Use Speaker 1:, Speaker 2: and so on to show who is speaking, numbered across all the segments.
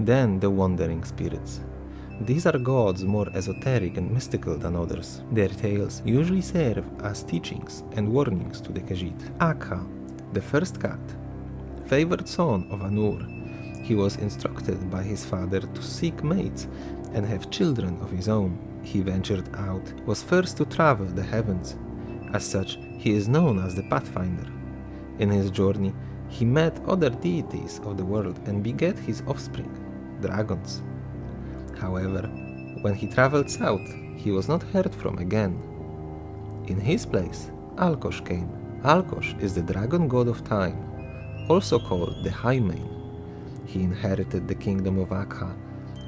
Speaker 1: then the wandering spirits. These are gods more esoteric and mystical than others. Their tales usually serve as teachings and warnings to the Khajiit. Akha, the first cat, favored son of Anur, he was instructed by his father to seek mates and have children of his own. He ventured out, was first to travel the heavens. As such, he is known as the Pathfinder. In his journey, he met other deities of the world and begat his offspring, dragons. However, when he traveled south, he was not heard from again. In his place, Alkosh came. Alkosh is the dragon god of time, also called the High Mane. He inherited the kingdom of Akha,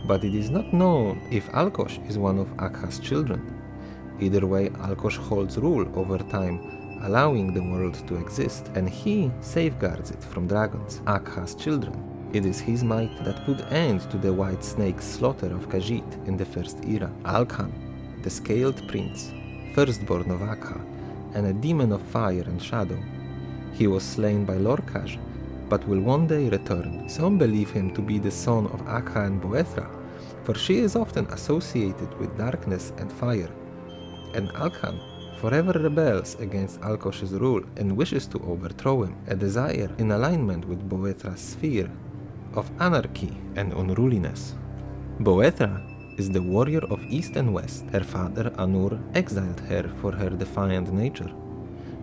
Speaker 1: but it is not known if Alkosh is one of Akha's children. Either way, Alkosh holds rule over time, allowing the world to exist, and he safeguards it from dragons, Akha's children. It is his might that put end to the white snake's slaughter of Khajiit in the First Era. Alkhan, the Scaled Prince, firstborn of Akha, and a demon of fire and shadow. He was slain by Lorkhaj, but will one day return. Some believe him to be the son of Akha and Boethra, for she is often associated with darkness and fire. And Alkhan forever rebels against Alkosh's rule and wishes to overthrow him, a desire in alignment with Boethra's sphere of anarchy and unruliness. Boethra is the warrior of East and West. Her father, Anur, exiled her for her defiant nature.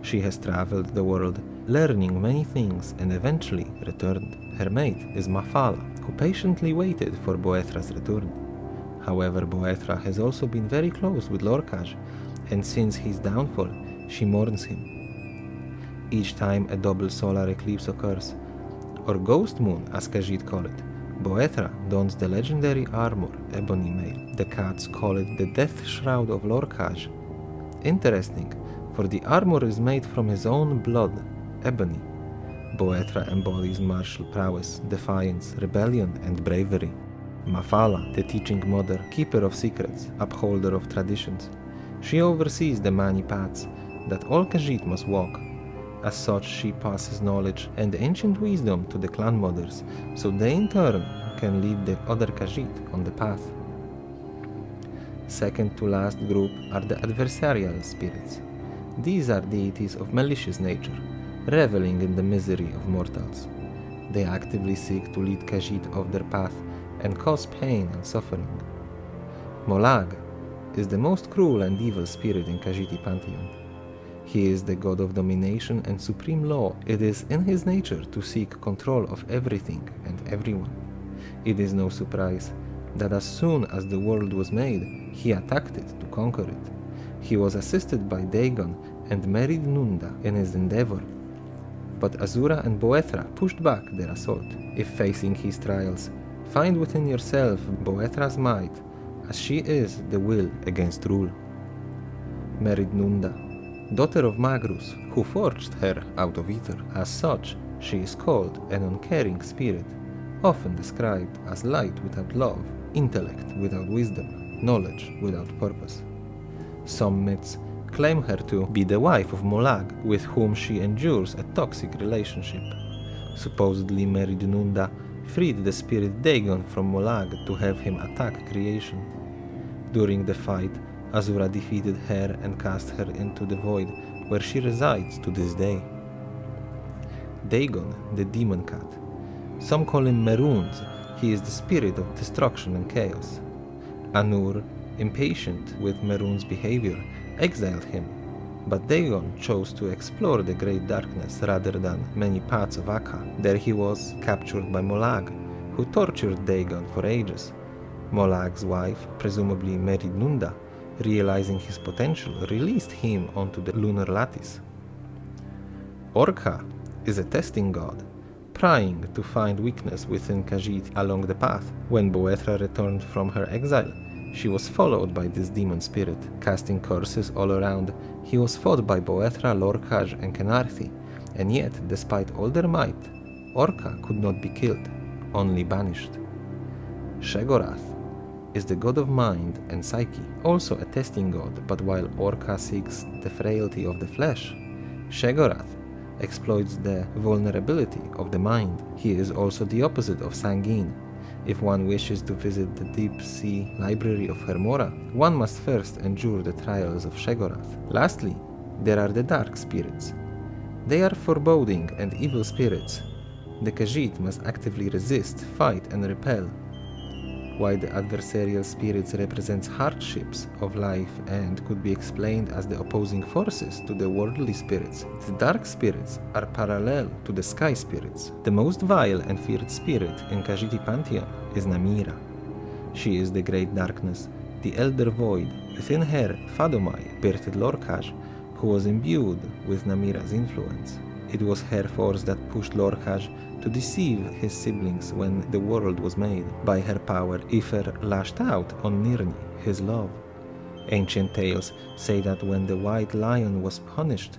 Speaker 1: She has traveled the world, learning many things, and eventually returned. Her mate is Mafala, who patiently waited for Boethra's return. However, Boethra has also been very close with Lorkhaj, and since his downfall, she mourns him. Each time a double solar eclipse occurs, or ghost moon as Khajiit call it, Boethra dons the legendary armor Ebony Mail. The cats call it the death shroud of Lorkhaj. Interesting, for the armor is made from his own blood, ebony. Boethra embodies martial prowess, defiance, rebellion, and bravery. Mafala, the teaching mother, keeper of secrets, upholder of traditions. She oversees the many paths that all Khajiit must walk. As such, she passes knowledge and ancient wisdom to the clan mothers, so they in turn can lead the other Khajiit on the path. Second to last group are the adversarial spirits. These are deities of malicious nature, reveling in the misery of mortals. They actively seek to lead Khajiit off their path and cause pain and suffering. Molag is the most cruel and evil spirit in Khajiiti pantheon. He is the god of domination and supreme law. It is in his nature to seek control of everything and everyone. It is no surprise that as soon as the world was made, he attacked it to conquer it. He was assisted by Dagon and married Nunda in his endeavor, but Azura and Boethra pushed back their assault. If facing his trials, find within yourself Boethra's might, as she is the will against rule. Married Nunda, daughter of Magrus, who forged her out of ether. As such, she is called an uncaring spirit, often described as light without love, intellect without wisdom, knowledge without purpose. Some myths claim her to be the wife of Molag, with whom she endures a toxic relationship. Supposedly married Nunda freed the spirit Dagon from Molag to have him attack creation. During the fight, Azura defeated her and cast her into the void, where she resides to this day. Dagon, the demon cat. Some call him Meruns. He is the spirit of destruction and chaos. Anur, impatient with Merun's behavior, exiled him, but Dagon chose to explore the great darkness rather than many paths of Akha. There he was captured by Molag, who tortured Dagon for ages. Molag's wife, presumably married Nunda, realizing his potential, released him onto the lunar lattice. Orca is a testing god, prying to find weakness within Khajiit along the path. When Boethra returned from her exile, she was followed by this demon spirit. Casting curses all around, he was fought by Boethra, Lorkhaj, and Kenarthi, and yet, despite all their might, Orca could not be killed, only banished. Shegorath is the god of mind and psyche, also a testing god, but while Orca seeks the frailty of the flesh, Shegorath exploits the vulnerability of the mind. He is also the opposite of Sangin, If one wishes to visit the deep-sea library of Hermora, one must first endure the trials of Shegorath. Lastly, there are the dark spirits. They are foreboding and evil spirits. The Khajiit must actively resist, fight, and repel. While the adversarial spirits represent hardships of life and could be explained as the opposing forces to the worldly spirits, the dark spirits are parallel to the sky spirits. The most vile and feared spirit in Khajiiti pantheon is Namira. She is the great darkness, the elder void. Within her, Fadomai birthed Lorkhaj, who was imbued with Namira's influence. It was her force that pushed Lorkhaj to deceive his siblings when the world was made. By her power, Ifer lashed out on Nirni, his love. Ancient tales say that when the white lion was punished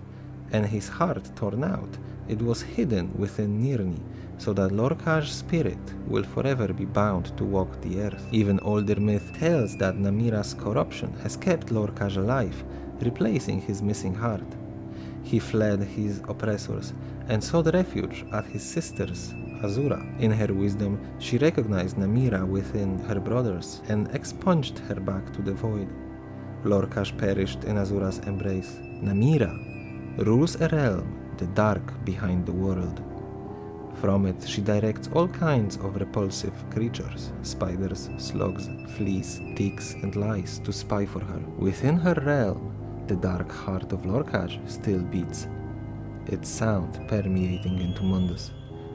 Speaker 1: and his heart torn out, it was hidden within Nirni, so that Lorkhaj's spirit will forever be bound to walk the earth. Even older myth tells that Namira's corruption has kept Lorkhaj alive, replacing his missing heart. He fled his oppressors and sought refuge at his sister's, Azura. In her wisdom, she recognized Namira within her brothers and expunged her back to the void. Lorkhaj perished in Azura's embrace. Namira rules a realm, the dark behind the world. From it, she directs all kinds of repulsive creatures, spiders, slugs, fleas, ticks, and lice to spy for her. Within her realm, the dark heart of Lorkhaj still beats, its sound permeating into Mundus.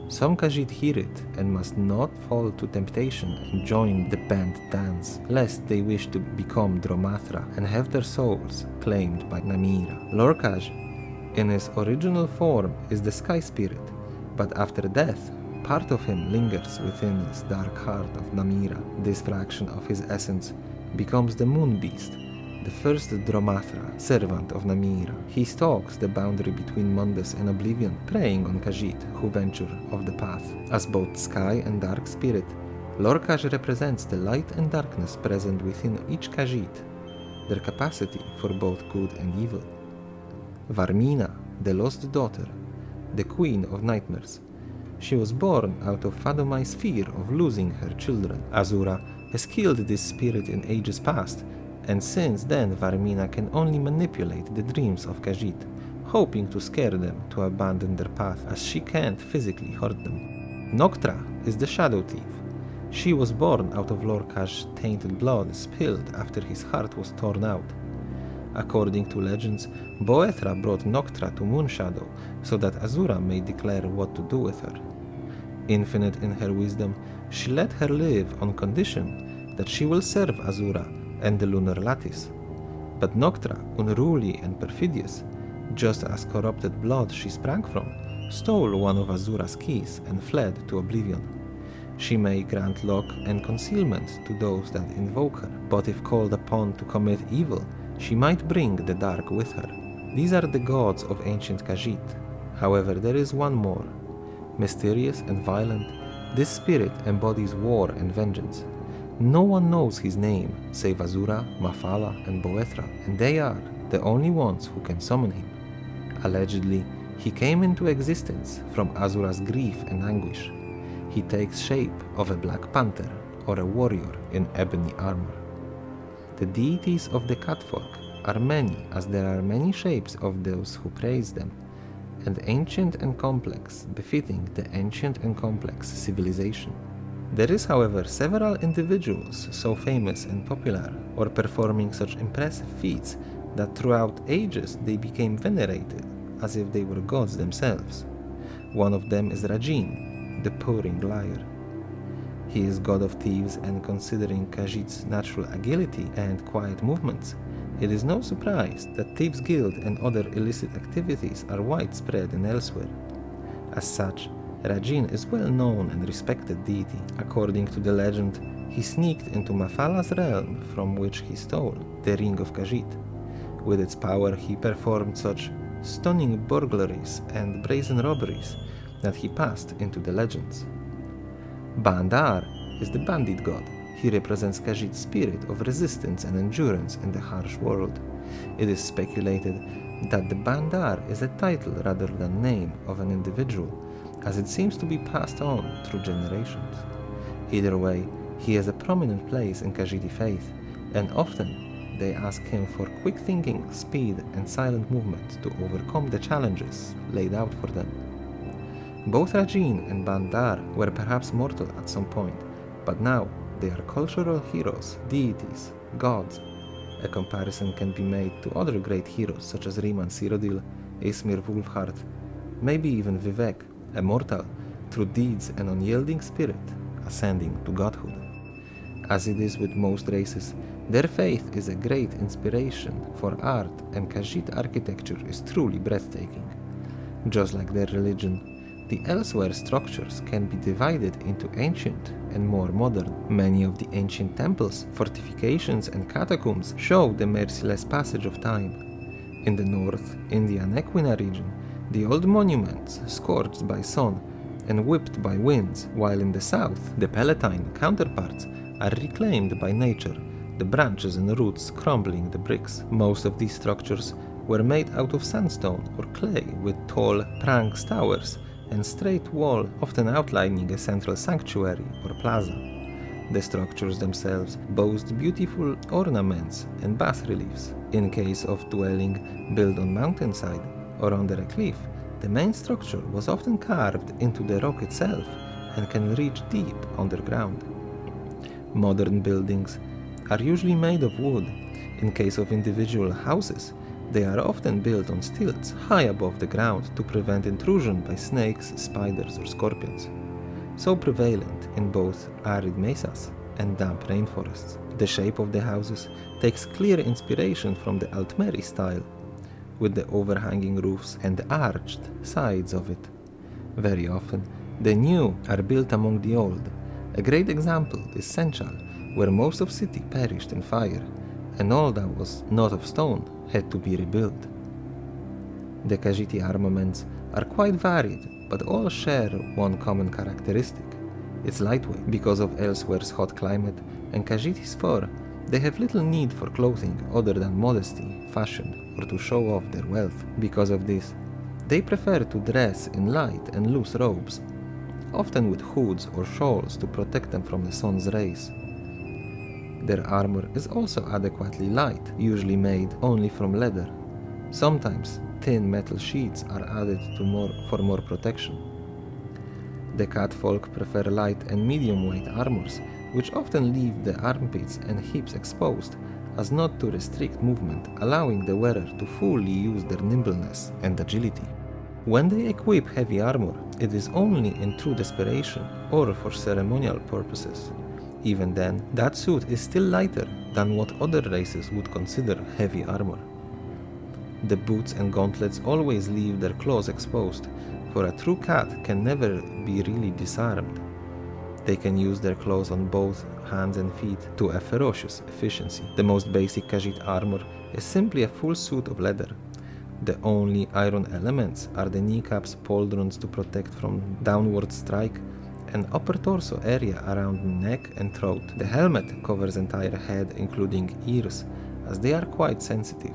Speaker 1: Some Khajiit hear it and must not fall to temptation and join the band dance, lest they wish to become Dromathra and have their souls claimed by Namira. Lorkhaj, in his original form, is the sky spirit, but after death, part of him lingers within his dark heart of Namira. This fraction of his essence becomes the moon beast, the first Dromathra, servant of Namira. He stalks the boundary between Mundus and Oblivion, preying on Khajiit who venture off the path. As both sky and dark spirit, Lorkhaj represents the light and darkness present within each Khajiit, their capacity for both good and evil. Varmina, the lost daughter, the queen of nightmares. She was born out of Fadomai's fear of losing her children. Azura has killed this spirit in ages past, and since then Varmina can only manipulate the dreams of Khajiit, hoping to scare them to abandon their path, as she can't physically hurt them. Noctra is the shadow thief. She was born out of Lorkhaj's tainted blood spilled after his heart was torn out. According to legends, Boethra brought Noctra to Moonshadow so that Azura may declare what to do with her. Infinite in her wisdom, she let her live on condition that she will serve Azura and the lunar lattice. But Noctra, unruly and perfidious, just as corrupted blood she sprang from, stole one of Azura's keys and fled to Oblivion. She may grant luck and concealment to those that invoke her, but if called upon to commit evil, she might bring the dark with her. These are the gods of ancient Khajiit. However, there is one more. Mysterious and violent, this spirit embodies war and vengeance. No one knows his name save Azura, Mafala, and Boethra, and they are the only ones who can summon him. Allegedly, he came into existence from Azura's grief and anguish. He takes shape of a black panther or a warrior in ebony armor. The deities of the catfolk are many, as there are many shapes of those who praise them, and ancient and complex, befitting the ancient and complex civilization. There is, however, several individuals so famous and popular, or performing such impressive feats, that throughout ages they became venerated, as if they were gods themselves. One of them is Rajin, the purring liar. He is god of thieves, and considering Khajiit's natural agility and quiet movements, it is no surprise that Thieves' Guild and other illicit activities are widespread and elsewhere. As such, Rajin is well known and respected deity. According to the legend, he sneaked into Mafala's realm from which he stole the Ring of Khajiit. With its power, he performed such stunning burglaries and brazen robberies that he passed into the legends. Bandar is the bandit god. He represents Khajiit's spirit of resistance and endurance in the harsh world. It is speculated that the Bandar is a title rather than name of an individual, as it seems to be passed on through generations. Either way, he has a prominent place in Khajiiti faith, and often they ask him for quick thinking, speed, and silent movement to overcome the challenges laid out for them. Both Rajin and Bandar were perhaps mortal at some point, but now they are cultural heroes, deities, gods. A comparison can be made to other great heroes such as Riemann Cyrodiil, Aesmir Wulfhart, maybe even Vivek, a mortal, through deeds and unyielding spirit, ascending to godhood. As it is with most races, their faith is a great inspiration for art, and Khajiit architecture is truly breathtaking. Just like their religion, the elsewhere structures can be divided into ancient and more modern. Many of the ancient temples, fortifications, and catacombs show the merciless passage of time. In the north, India and Equina region, the old monuments, scorched by sun and whipped by winds, while in the south, the Palatine counterparts are reclaimed by nature, the branches and roots crumbling the bricks. Most of these structures were made out of sandstone or clay with tall pranks towers and straight wall often outlining a central sanctuary or plaza. The structures themselves boast beautiful ornaments and bas-reliefs. In case of dwelling built on mountainside or under a cliff, the main structure was often carved into the rock itself and can reach deep underground. Modern buildings are usually made of wood. In case of individual houses, they are often built on stilts high above the ground to prevent intrusion by snakes, spiders, or scorpions, so prevalent in both arid mesas and damp rainforests. The shape of the houses takes clear inspiration from the Altmeri style, with the overhanging roofs and the arched sides of it. Very often, the new are built among the old. A great example is Senchal, where most of city perished in fire, and all that was not of stone had to be rebuilt. The Khajiiti armaments are quite varied, but all share one common characteristic. It's lightweight. Because of elsewhere's hot climate and Khajiiti's fur, they have little need for clothing other than modesty, fashion, or to show off their wealth. Because of this, they prefer to dress in light and loose robes, often with hoods or shawls to protect them from the sun's rays. Their armor is also adequately light, usually made only from leather. Sometimes thin metal sheets are added for more protection. The Cat folk prefer light and medium weight armors, which often leave the armpits and hips exposed as not to restrict movement, allowing the wearer to fully use their nimbleness and agility. When they equip heavy armor, it is only in true desperation or for ceremonial purposes. Even then, that suit is still lighter than what other races would consider heavy armor. The boots and gauntlets always leave their claws exposed, for a true cat can never be really disarmed. They can use their claws on both hands and feet to a ferocious efficiency. The most basic Khajiit armor is simply a full suit of leather. The only iron elements are the kneecaps, pauldrons to protect from downward strike, and upper torso area around neck and throat. The helmet covers entire head, including ears, as they are quite sensitive.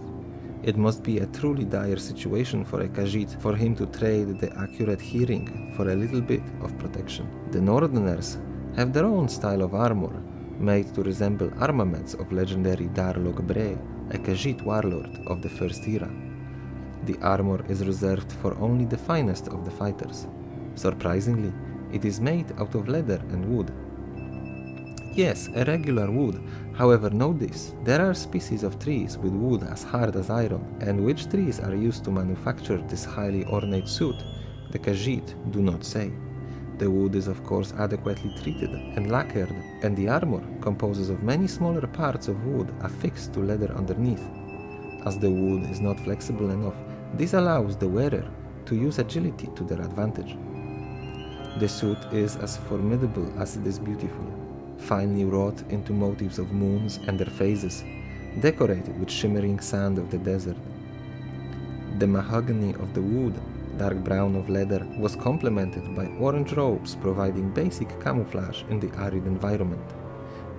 Speaker 1: It must be a truly dire situation for a Khajiit for him to trade the accurate hearing for a little bit of protection. The Northerners have their own style of armor, made to resemble armaments of legendary Darlog Bray, a Khajiit warlord of the First Era. The armor is reserved for only the finest of the fighters. Surprisingly, it is made out of leather and wood. Yes, a regular wood. However, note this, there are species of trees with wood as hard as iron, and which trees are used to manufacture this highly ornate suit, the Khajiit do not say. The wood is of course adequately treated and lacquered, and the armor composes of many smaller parts of wood affixed to leather underneath. As the wood is not flexible enough, this allows the wearer to use agility to their advantage. The suit is as formidable as it is beautiful, finely wrought into motifs of moons and their phases, decorated with shimmering sand of the desert. The mahogany of the wood, dark brown of leather, was complemented by orange robes providing basic camouflage in the arid environment.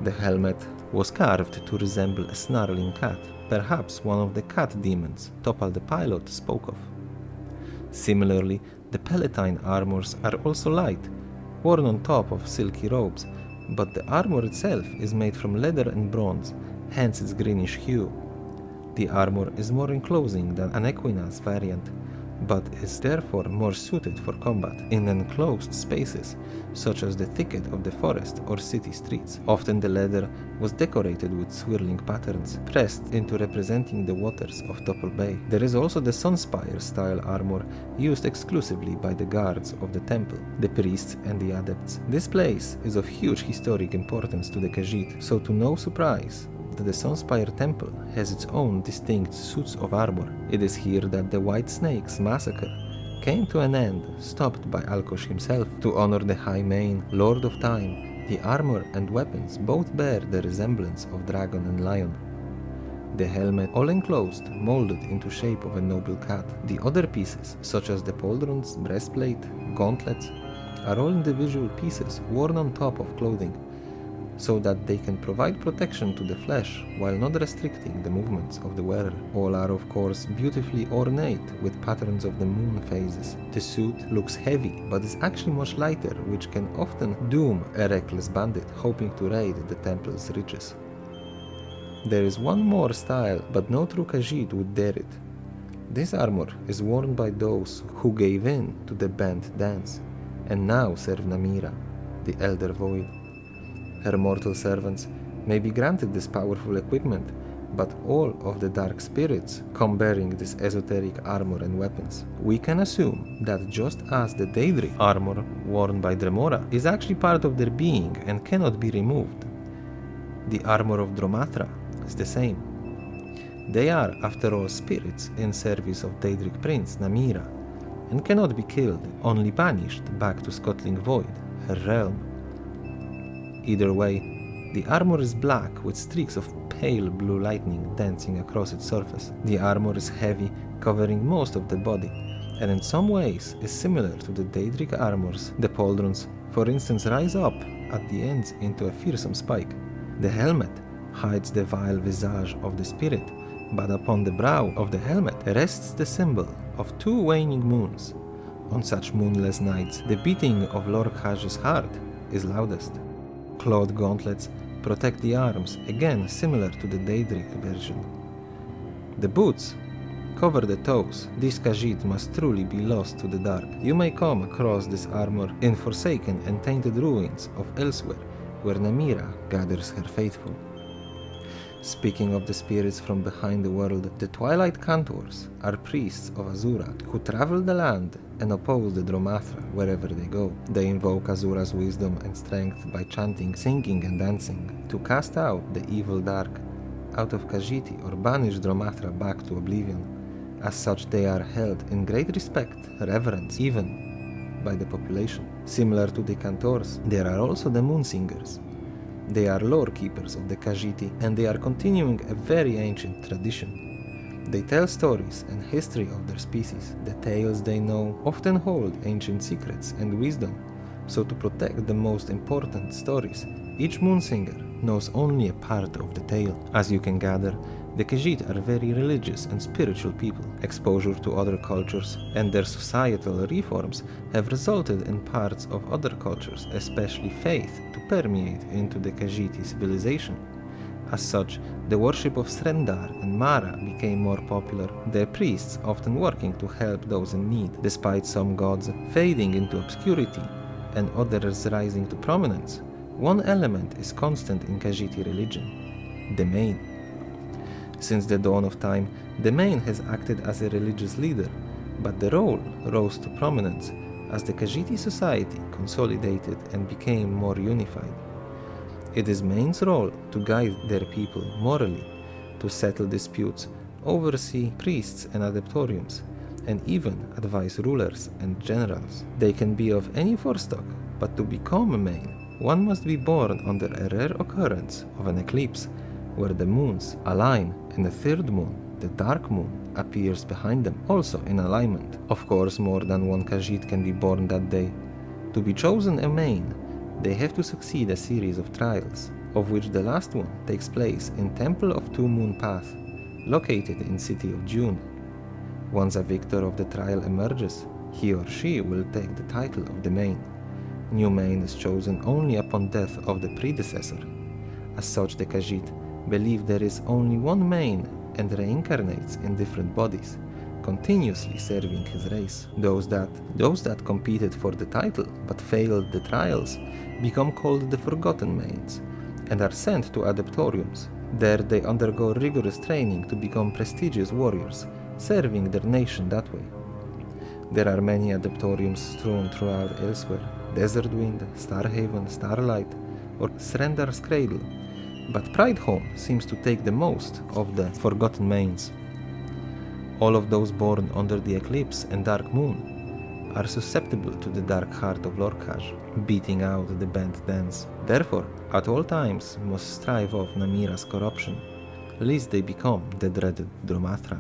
Speaker 1: The helmet was carved to resemble a snarling cat, perhaps one of the cat demons Topal the pilot spoke of. Similarly, the Palatine armors are also light, worn on top of silky robes, but the armor itself is made from leather and bronze, hence its greenish hue. The armor is more enclosing than an Equina's variant, but is therefore more suited for combat in enclosed spaces, such as the thicket of the forest or city streets. Often the leather was decorated with swirling patterns, pressed into representing the waters of Topple Bay. There is also the Sunspire style armor, used exclusively by the guards of the temple, the priests and the adepts. This place is of huge historic importance to the Khajiit, so to no surprise that the Sunspire temple has its own distinct suits of armor. It is here that the White Snake's massacre came to an end, stopped by Alkosh himself. To honor the High Mane, Lord of Time, the armor and weapons both bear the resemblance of dragon and lion. The helmet, all enclosed, molded into shape of a noble cat. The other pieces, such as the pauldrons, breastplate, gauntlets, are all individual pieces worn on top of clothing, so that they can provide protection to the flesh while not restricting the movements of the wearer. All are of course beautifully ornate with patterns of the moon phases. The suit looks heavy but is actually much lighter, which can often doom a reckless bandit hoping to raid the temple's riches. There is one more style, but no true Khajiit would dare it. This armor is worn by those who gave in to the banned dance and now serve Namira, the Elder Void. Her mortal servants may be granted this powerful equipment, but all of the dark spirits come bearing this esoteric armor and weapons. We can assume that just as the Daedric armor worn by Dremora is actually part of their being and cannot be removed, the armor of Dromatra is the same. They are, after all, spirits in service of Daedric Prince Namira, and cannot be killed, only banished back to Scuttling Void, her realm. Either way, the armor is black with streaks of pale blue lightning dancing across its surface. The armor is heavy, covering most of the body, and in some ways is similar to the Daedric armors. The pauldrons, for instance, rise up at the ends into a fearsome spike. The helmet hides the vile visage of the spirit, but upon the brow of the helmet rests the symbol of two waning moons. On such moonless nights, the beating of Lord Khaj's heart is loudest. Clawed gauntlets protect the arms, again similar to the Daedric version. The boots cover the toes. This Khajiit must truly be lost to the dark. You may come across this armor in forsaken and tainted ruins of elsewhere, where Namira gathers her faithful. Speaking of the spirits from behind the world, the Twilight Cantors are priests of Azura who travel the land and oppose the Dromatra wherever they go. They invoke Azura's wisdom and strength by chanting, singing and dancing to cast out the evil dark out of Khajiit or banish Dromatra back to oblivion. As such, they are held in great respect, reverence, even by the population. Similar to the Cantors, there are also the Moonsingers. They are lore keepers of the Khajiit, and they are continuing a very ancient tradition. They tell stories and history of their species. The tales they know often hold ancient secrets and wisdom, so to protect the most important stories, each Moonsinger knows only a part of the tale. As you can gather, the Khajiit are very religious and spiritual people. Exposure to other cultures and their societal reforms have resulted in parts of other cultures, especially faith, to permeate into the Khajiit civilization. As such, the worship of Srendar and Mara became more popular, their priests often working to help those in need, despite some gods fading into obscurity and others rising to prominence. One element is constant in Khajiit religion: the Mane. Since the dawn of time, the Mane has acted as a religious leader, but the role rose to prominence as the Khajiit society consolidated and became more unified. It is Mane's role to guide their people morally, to settle disputes, oversee priests and adeptoriums, and even advise rulers and generals. They can be of any forestock, but to become a Mane, one must be born under a rare occurrence of an eclipse, where the moons align and the third moon, the dark moon, appears behind them, also in alignment. Of course, more than one Khajiit can be born that day. To be chosen a Mane, they have to succeed a series of trials, of which the last one takes place in Temple of Two Moon Path, located in City of June. Once a victor of the trial emerges, he or she will take the title of the Mane. New main is chosen only upon death of the predecessor. As such, the Khajiit believe there is only one main and reincarnates in different bodies, continuously serving his race. Those that competed for the title but failed the trials become called the Forgotten Mains and are sent to adeptoriums. There they undergo rigorous training to become prestigious warriors, serving their nation that way. There are many adeptoriums strewn throughout elsewhere: Desert Wind, Starhaven, Starlight, or Srendar's Cradle, but Pridehome seems to take the most of the Forgotten Mains. All of those born under the Eclipse and Dark Moon are susceptible to the dark heart of Lorkhaj, beating out the bent dance. Therefore, at all times must strive off Namira's corruption, lest they become the dreaded Dromatra.